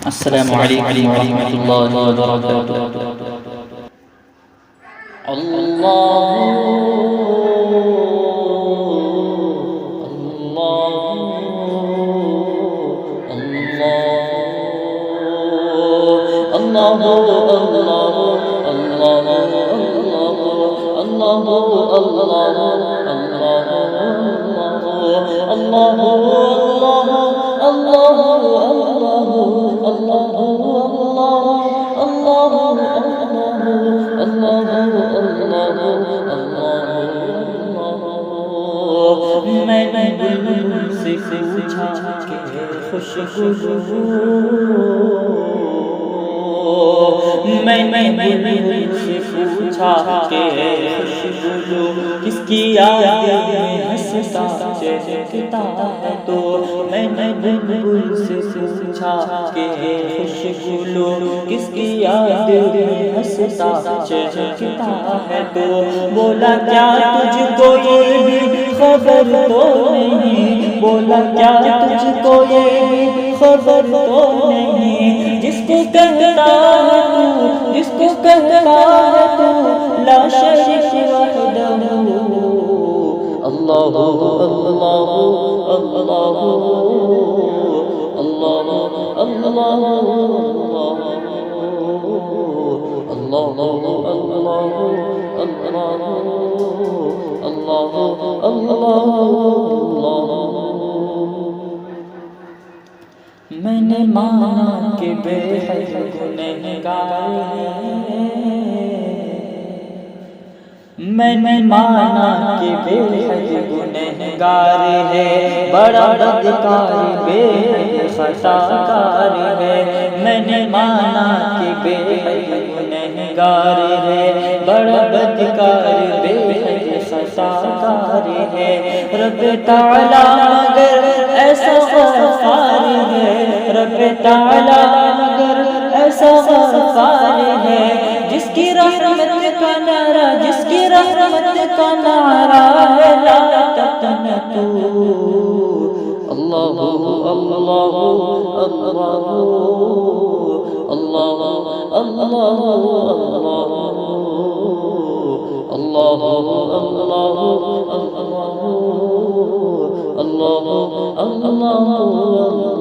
السلام عليكم ورحمة الله وبركاته. میں نے بلبل سے پوچھا کہ خوشبو، میں نے بلبل سے پوچھا کہ خوشبو کس کی یاد میں ہنستا چہکتا ہے، تو میں نے بلبل سے پوچھا کہ خوشبو کس کی یاد میں ہنستا چہکتا ہے، تو بولا کیا تجھ کو یہ بھی خبر تو نہیں، بولا کیا تجھ کو یہ بھی خبر تو نہیں، جس کو کہتا ہے تو، جس کو کہتا ہے تو لا شریک وحدہ، اللہ اللہ اللہ اللہ اللہ میں نے مانا کہ بے حد گنہگار ہے، میں نے مانا کہ بے حد گنہگار ہے، بڑا بدکار بے حد خطاکار ہے، میں نے مانا کہ بے حد گنہگار ہے، بڑا بدکار بے حد خطاکار ہے، رب تعالیٰ مگر ایسا غفار ہے، رب تعالیٰ مگر ایسا غفار ہے، جس کی رحمت کا نعرہ، جس کی رحمت کا نعرہ ہے لا تقنطوا، اللہ اللہ اللہ اللہ اللہ اللہ اللہ اللہ اللہ